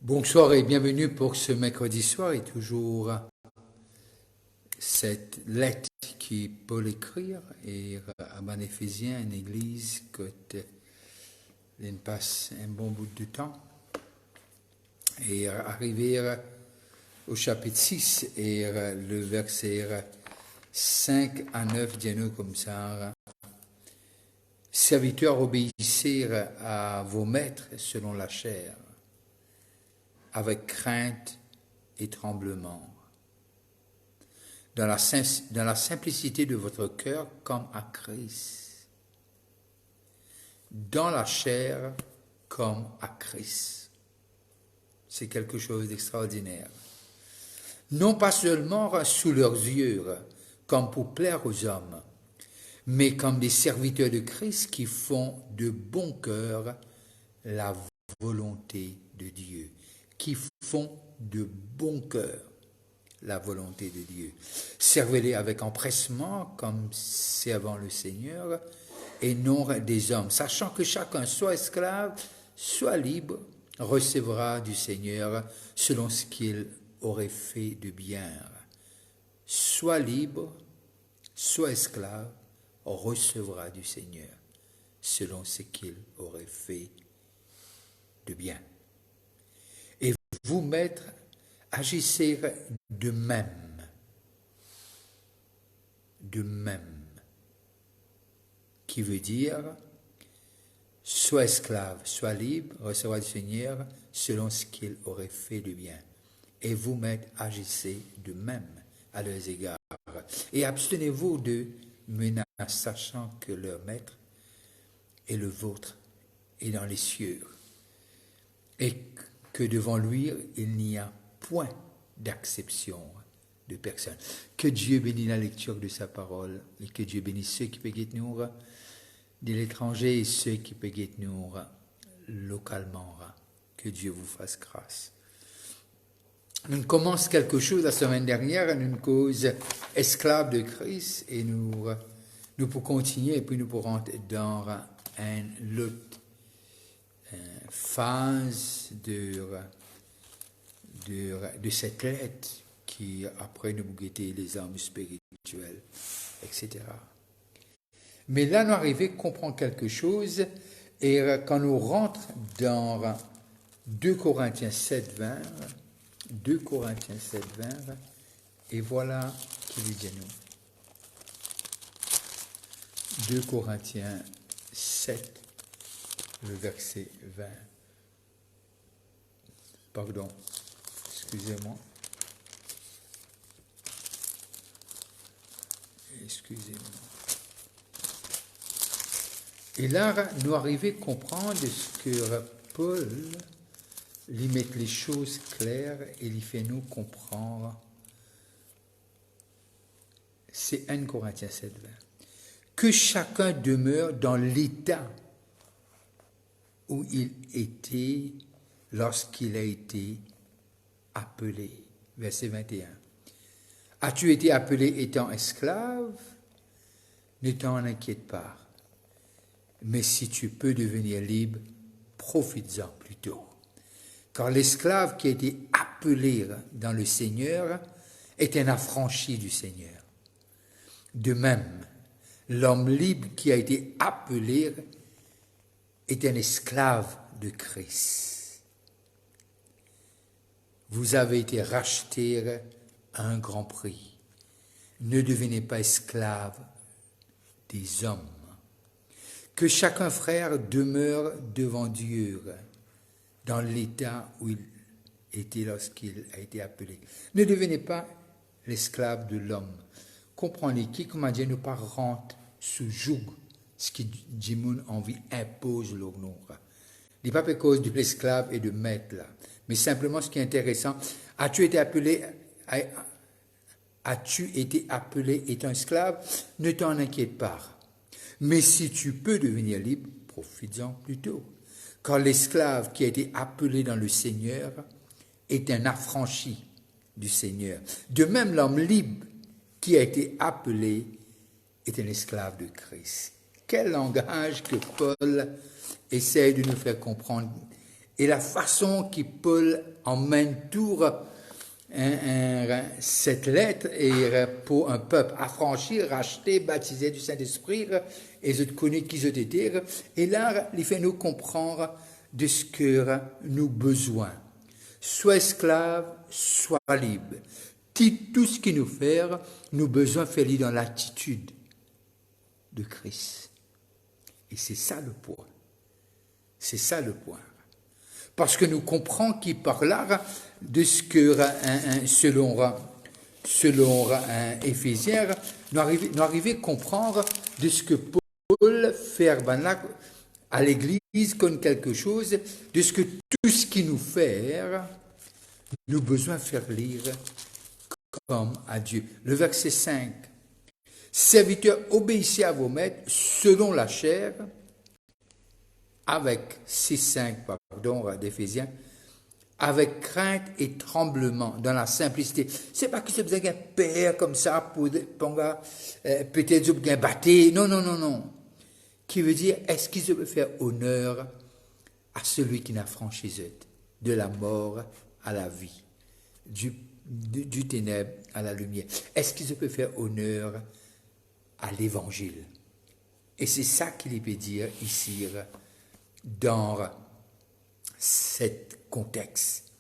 Bonsoir et bienvenue pour ce mercredi soir et toujours cette lettre qui Paul écrire et à mon Éphésiens, une église que l'on passe un bon bout de temps et arriver au chapitre 6 et le verset 5 à 9 dit nous comme ça: Serviteurs, obéissez à vos maîtres selon la chair, avec crainte et tremblement, dans la simplicité de votre cœur comme à Christ, dans la chair comme à Christ. C'est quelque chose d'extraordinaire. Non pas seulement sous leurs yeux, comme pour plaire aux hommes, mais comme des serviteurs de Christ qui font de bon cœur la volonté de Dieu. Qui font de bon cœur la volonté de Dieu. Servez-les avec empressement comme servant le Seigneur et non des hommes, sachant que chacun, soit esclave, soit libre, recevra du Seigneur selon ce qu'il aurait fait de bien. Soit libre, soit esclave, recevra du Seigneur selon ce qu'il aurait fait de bien. Et vous, maîtres, agissez de même, qui veut dire soit esclave, soit libre, recevra du Seigneur selon ce qu'il aurait fait de bien. Et vous, maîtres, agissez de même à leurs égards. Et abstenez-vous de menaces, sachant que leur maître est le vôtre et dans les cieux, et que devant lui, il n'y a point d'acception de personne. Que Dieu bénisse la lecture de sa parole et que Dieu bénisse ceux qui peuvent nous de l'étranger et ceux qui peuvent nous localement. Que Dieu vous fasse grâce. Nous commençons quelque chose la semaine dernière, une cause esclave de Christ, et nous pourrons continuer et puis nous pourrons rentrer dans une autre phase de cette lettre qui, après, nous guetter les armes spirituelles, etc. Mais là, nous arrivons à comprendre quelque chose, et quand nous rentrons dans 2 Corinthiens 7, 20, et voilà qui lui dit nous. 2 Corinthiens 7, le verset 20. Pardon, excusez-moi. Et là, nous arrivons à comprendre ce que Paul lui met les choses claires et lui fait nous comprendre. C'est 1 Corinthiens 7, 20. Que chacun demeure dans l'état où il était lorsqu'il a été appelé. Verset 21. As-tu été appelé étant esclave? Ne t'en inquiète pas. Mais si tu peux devenir libre, profites-en plutôt. Car l'esclave qui a été appelé dans le Seigneur est un affranchi du Seigneur. De même, l'homme libre qui a été appelé est un esclave de Christ. Vous avez été rachetés à un grand prix. Ne devenez pas esclaves des hommes. Que chacun frère demeure devant Dieu dans l'état où il était lorsqu'il a été appelé. Ne devenez pas l'esclave de l'homme. Comprenez qui, comme Dieu, ne pas rentrer sous joug ce que Dieu envie impose le nous. Ce n'est pas à cause de l'esclave et de maître là, mais simplement ce qui est intéressant. As-tu été appelé étant esclave? Ne t'en inquiète pas. Mais si tu peux devenir libre, profites-en plutôt. Car l'esclave qui a été appelé dans le Seigneur est un affranchi du Seigneur. De même, l'homme libre qui a été appelé est un esclave de Christ. Quel langage que Paul essaie de nous faire comprendre. Et la façon que Paul emmène tout cette lettre est pour un peuple affranchi, racheté, baptisé du Saint-Esprit, et je connais qui je étais. Et là, il fait nous comprendre de ce que nous besoin. Soit esclave, soit libre. Tout ce qui nous fait, nous besoin faire dans l'attitude de Christ. Et c'est ça le point. C'est ça le point. Parce que nous comprenons qu'il parle là de ce que, selon Éphésiens, nous arrivons à comprendre de ce que Paul fait à l'Église comme quelque chose, de ce que tout ce qui nous fait, nous besoin faire lire comme à Dieu. Le verset 5. Serviteurs, obéissez à vos maîtres selon la chair, avec 6-5, pardon, d'Éphésiens, avec crainte et tremblement, dans la simplicité. C'est pas que c'est besoin d'un père comme ça, pour peut-être un batté. Non, non, non, non. Qui veut dire, est-ce qu'il veut faire honneur à celui qui n'a franchi de la mort à la vie, du ténèbre à la lumière. Est-ce qu'il peut faire honneur à l'évangile? Et c'est ça qu'il peut dire ici dans cet contexte.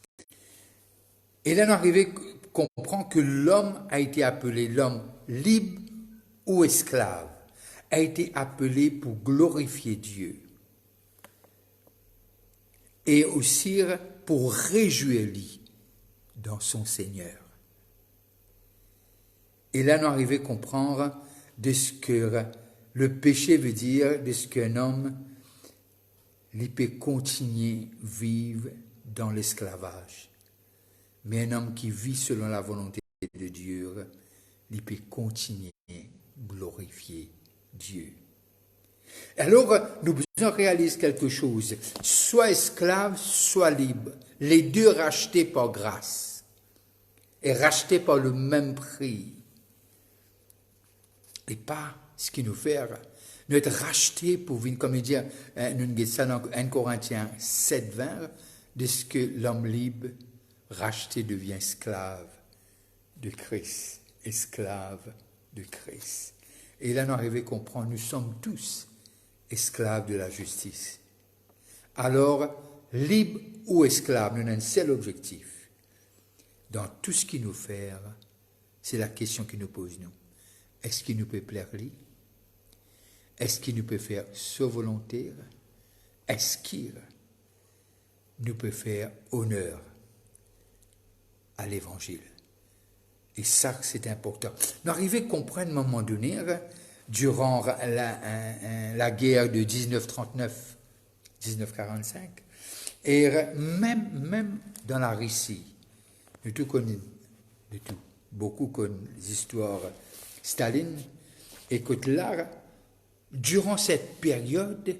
Et là, on arrive à comprendre que l'homme a été appelé l'homme libre ou esclave, a été appelé pour glorifier Dieu et aussi pour réjouir lui dans son Seigneur. Et là, nous arrivons à comprendre de ce que le péché veut dire, de ce qu'un homme il peut continuer à vivre dans l'esclavage. Mais un homme qui vit selon la volonté de Dieu, il peut continuer à glorifier Dieu. Alors, nous besoin réaliser quelque chose. Soit esclave, soit libre. Les deux rachetés par grâce. Et rachetés par le même prix. Et pas ce qui nous fait. Nous être rachetés pour vivre, comme il dit, nous disons ça dans 1 Corinthiens 7, 20, de ce que l'homme libre, racheté, devient esclave de Christ. Esclave de Christ. Et là, nous arrivons à comprendre, nous sommes tous esclaves de la justice. Alors, libre ou esclave, nous avons un seul objectif. Dans tout ce qui nous fait, c'est la question qui nous pose, nous. Est-ce qu'il nous peut plaire lui? Est-ce qu'il nous peut faire sa volonté? Est-ce qu'il nous peut faire honneur à l'évangile? Et ça, c'est important. Nous arrivons à comprendre à un moment donné, durant la guerre de 1939-1945, et même dans la Russie, nous tout connaissons, beaucoup connaissent l'histoire Staline, et que là, durant cette période,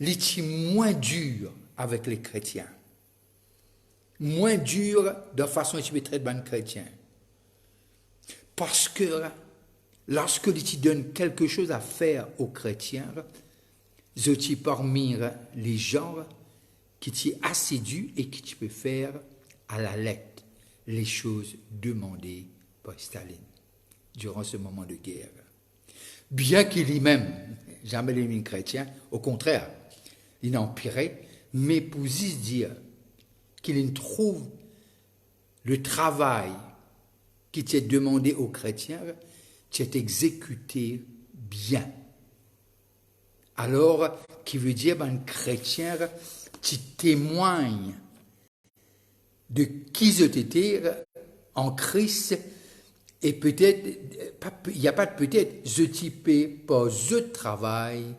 il était moins dur avec les chrétiens, moins dur de façon à traiter de chrétiens. Parce que lorsque tu donnes quelque chose à faire aux chrétiens, je suis parmi les gens qui t'y assidus et qui tu peux faire à la lettre les choses demandées par Staline durant ce moment de guerre. Bien qu'il y même, jamais les chrétiens, au contraire, il empirait, mais pour y dire qu'il trouve le travail qui t'est demandé aux chrétiens, t'est exécuté bien. Alors, qui veut dire, un chrétien, tu témoignes de qui je t'étais en Christ, et peut-être, il n'y a pas de peut-être, je t'y paie par ce travail,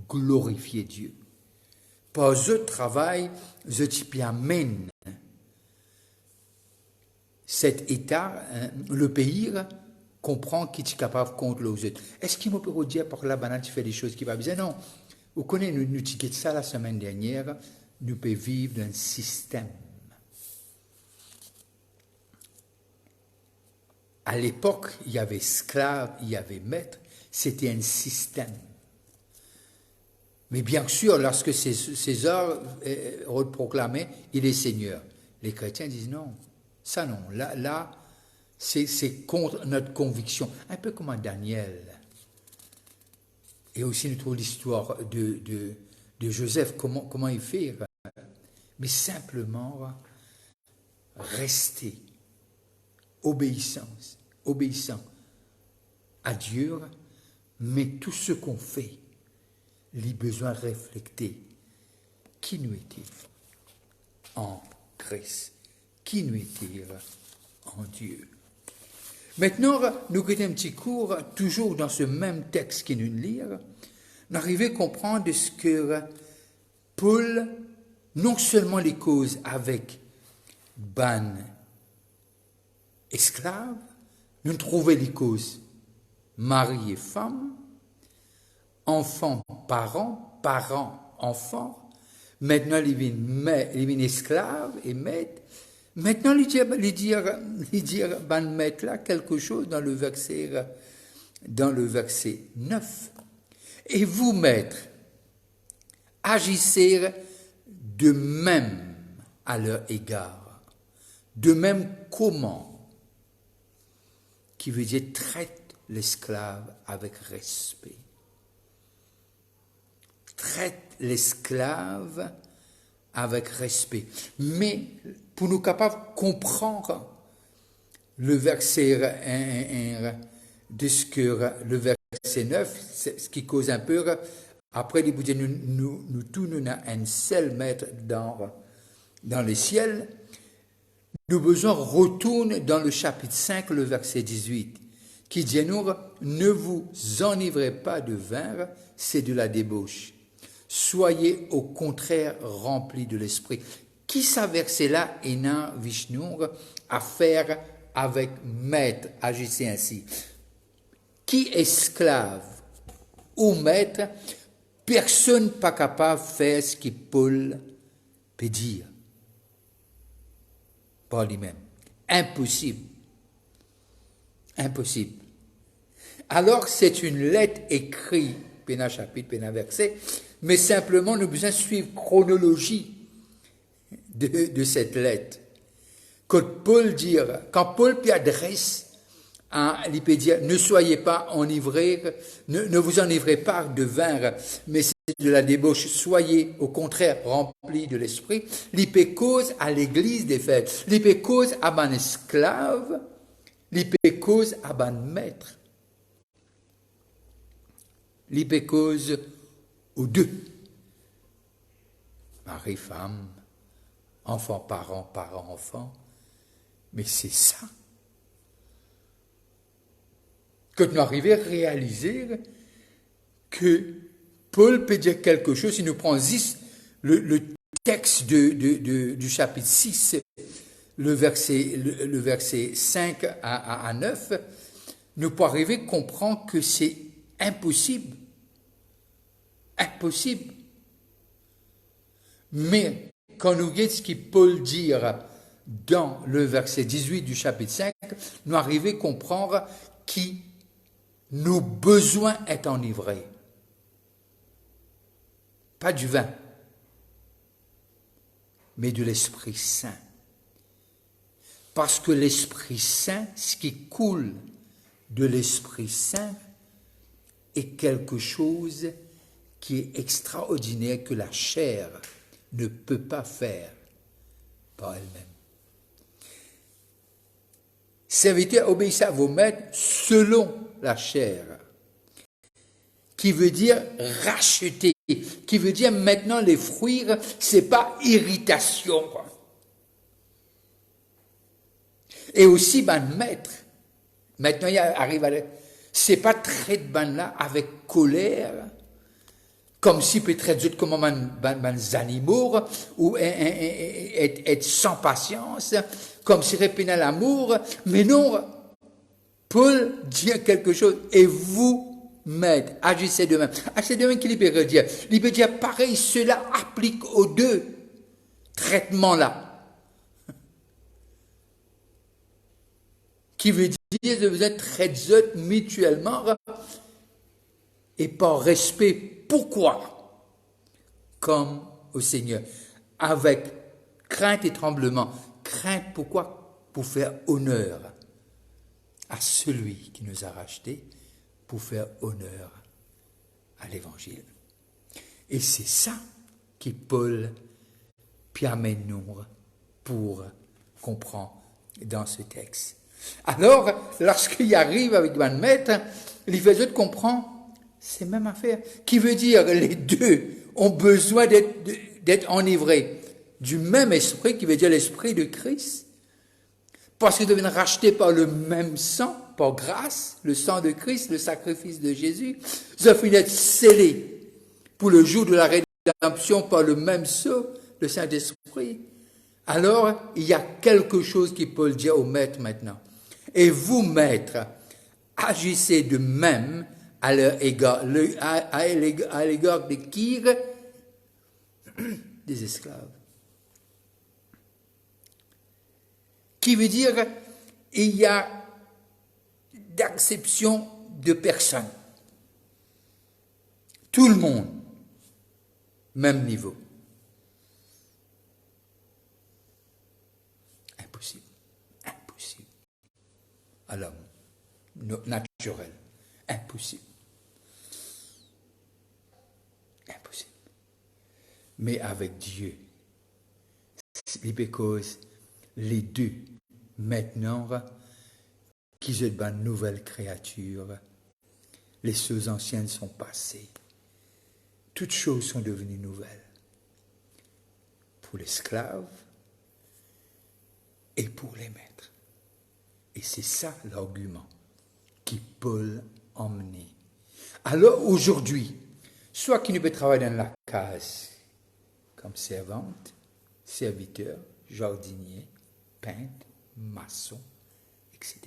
glorifier Dieu. Par ce travail, je t'y paie amène cet état, le pays, comprend qu'il est capable contre les autres. Est-ce qu'il me peut dire par là, maintenant, tu fais des choses qui ne vont pas bien? Non. Vous connaissez, nous quittons ça la semaine dernière, nous pouvons vivre dans un système. À l'époque, il y avait esclaves, il y avait maîtres, c'était un système. Mais bien sûr, lorsque César est proclamé, il est Seigneur. Les chrétiens disent non, ça non, là c'est contre notre conviction. Un peu comme à Daniel. Et aussi, nous trouvons l'histoire de Joseph, comment il fait. Mais simplement rester obéissant à Dieu, mais tout ce qu'on fait, les besoins réfléchis. Qui nous est-il en Christ? Qui nous est-il en Dieu? Maintenant, nous avons un petit cours, toujours dans ce même texte qui nous lit, nous arrivons à comprendre ce que Paul, non seulement les causes avec ban esclaves, nous trouvons les causes mari et femme, enfants, parents, parents, enfants, maintenant ils viennent esclaves et maîtres. Maintenant, il dit ban maître là quelque chose dans le verset 9. Et vous, maîtres, agissez de même à leur égard. De même comment? Qui veut dire traite l'esclave avec respect. Traite l'esclave avec respect. Mais pour nous capables de comprendre le verset 1 de ce que le verset 9, c'est ce qui cause un peu, après il dit nous tous nous avons un seul maître dans les ciels, nous besoin retourne dans le chapitre 5, le verset 18, qui dit nous, ne vous enivrez pas de vin, c'est de la débauche. Soyez au contraire remplis de l'esprit. Qui ça verset-là est un Vishnu à faire avec maître, agissez ainsi. Qui esclave ou maître, personne pas capable de faire ce que Paul peut dire par lui-même. Impossible. Impossible. Alors c'est une lettre écrite, péna chapitre, péna verset, mais simplement nous besoin suivre chronologie de cette lettre. Quand Paul adresse il peut dire, ne soyez pas enivrés, ne vous enivrez pas de vin, mais c'est de la débauche, soyez au contraire remplis de l'esprit. Il peut cause à l'église des fêtes, il peut cause à ban esclave, il peut cause à ban maître, il peut cause aux deux, mari, femme, enfant, parent, parent, enfant. Mais c'est ça que nous arrivons à réaliser que Paul peut dire quelque chose. Si nous prenons le texte du chapitre 6, le verset 5 à 9, nous pouvons arriver à comprendre que c'est impossible. Impossible. Mais quand nous regardons ce que Paul dit dans le verset 18 du chapitre 5, nous arrivons à comprendre qui nos besoins est enivrés. Pas du vin, mais de l'Esprit Saint. Parce que l'Esprit Saint, ce qui coule de l'Esprit Saint, est quelque chose qui est extraordinaire que la chair ne peut pas faire par elle-même. Serviteurs, obéissez à vos maîtres selon la chair, qui veut dire racheter, qui veut dire maintenant les fruire, c'est pas irritation. Et aussi, maître, maintenant il arrive c'est pas traiter ban là avec colère, comme si peut traiter comme des animaux, ou être sans patience, comme si répéter l'amour, mais non, Paul dit quelque chose, et vous, maître, agissez de même. Agissez de même qu'il peut dire. Il peut dire pareil, cela applique aux deux traitements-là. Qui veut dire de vous être traités mutuellement et par respect. Pourquoi? comme au Seigneur, avec crainte et tremblement. Crainte, pourquoi? Pour faire honneur à celui qui nous a rachetés, pour faire honneur à l'Évangile. Et c'est ça qui Paul permet nous pour comprendre dans ce texte. Alors, lorsqu'il arrive avec Van Maître, il fait autres comprendre, c'est même affaire. Qui veut dire les deux ont besoin d'être enivrés du même esprit, qui veut dire l'esprit de Christ, parce qu'ils deviennent rachetés par le même sang, par grâce, le sang de Christ, le sacrifice de Jésus. Ils ont fini d'être scellés pour le jour de la rédemption par le même sceau, le Saint-Esprit. Alors, il y a quelque chose qui Paul dit au maître maintenant. Et vous, maîtres, agissez de même à leur égard, à l'égard des qui? Des esclaves. Qui veut dire, il y a d'acception de personne. Tout le monde, même niveau. Impossible. Impossible. À l'homme naturel. Impossible. Impossible. Mais avec Dieu, because les deux, maintenant, qui sont de nouvelles créatures, les choses anciennes sont passées. Toutes choses sont devenues nouvelles. Pour l'esclave et pour les maîtres. Et c'est ça l'argument qui Paul a emmené. Alors aujourd'hui, soit qui ne peut travailler dans la case comme servante, serviteur, jardinier, peintre, maçon, etc.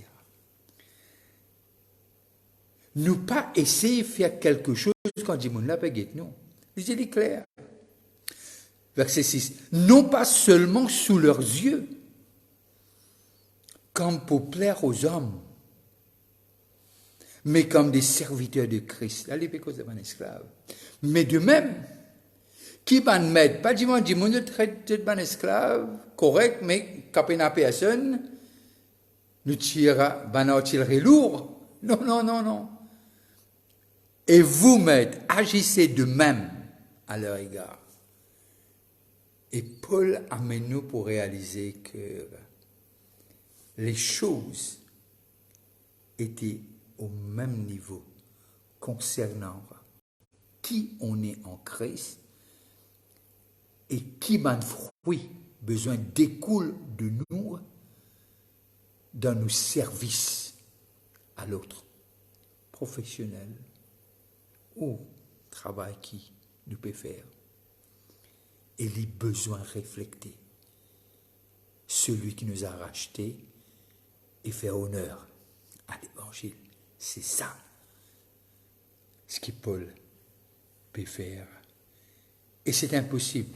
Nous pas essayer de faire quelque chose quand dit mon lapin guette nous. Je dis clair. Verset 6. Non pas seulement sous leurs yeux, comme pour plaire aux hommes, mais comme des serviteurs de Christ. Là, les pécos de mon esclave. Mais de même, qui va mettre, pas du monde, dit mon traite de mon esclave, correct, mais quand il n'y a personne, nous tirerons lourd. Non, non, non, non. Et vous, maîtres, agissez de même à leur égard. Et Paul amène nous pour réaliser que les choses étaient au même niveau concernant qui on est en Christ et qui man fruit besoin découle de nous dans nos services à l'autre, professionnel ou travail qui nous peut faire. Et les besoins reflétés. Celui qui nous a rachetés et fait honneur à l'Évangile. C'est ça ce que Paul peut faire. Et c'est impossible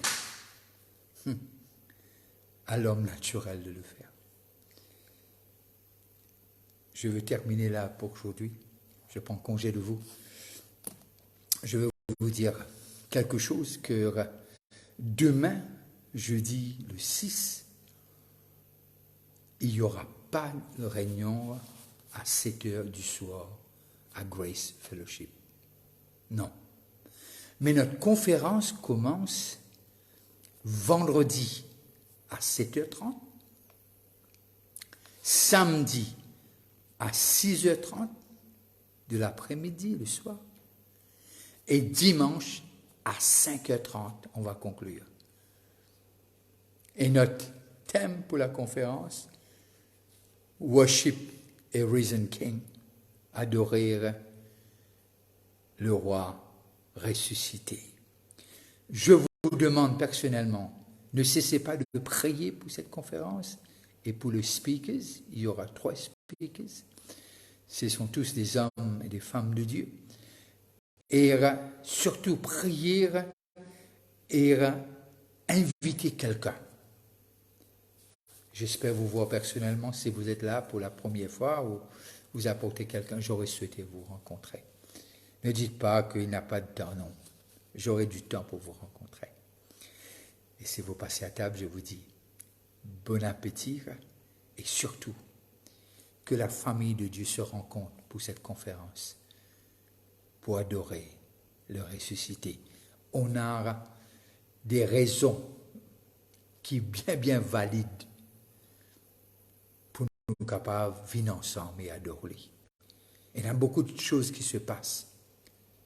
à l'homme naturel de le faire. Je veux terminer là pour aujourd'hui. Je prends congé de vous. Je veux vous dire quelque chose que demain, jeudi le 6, il n'y aura pas de réunion à 7 heures du soir à Grace Fellowship. Non. Mais notre conférence commence vendredi à 7h30, samedi à 6h30 de l'après-midi, le soir, et dimanche à 5h30, on va conclure. Et notre thème pour la conférence, Worship a Risen King, adorer le roi ressuscité. Je vous demande personnellement, ne cessez pas de prier pour cette conférence et pour les speakers. Il y aura 3 speakers. Ce sont tous des hommes et des femmes de Dieu. Et surtout prier et inviter quelqu'un. J'espère vous voir personnellement si vous êtes là pour la première fois ou vous apportez quelqu'un. J'aurais souhaité vous rencontrer. Ne dites pas qu'il n'a pas de temps, non. j'aurai du temps pour vous rencontrer. Et si vous passez à table, je vous dis bon appétit et surtout que la famille de Dieu se rencontre pour cette conférence, pour adorer le ressuscité. On a des raisons qui bien valides pour nous capables de venir ensemble et adorer. Il y a beaucoup de choses qui se passent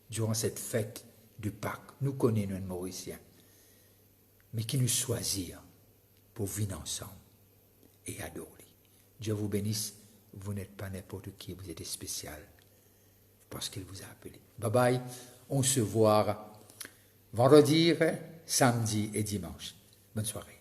durant cette fête de Pâques. Nous connaissons les Mauriciens, mais qui nous choisissent pour venir ensemble et adorer. Dieu vous bénisse. Vous n'êtes pas n'importe qui, vous êtes spécial parce qu'il vous a appelé. Bye bye. On se voit vendredi, samedi et dimanche. Bonne soirée.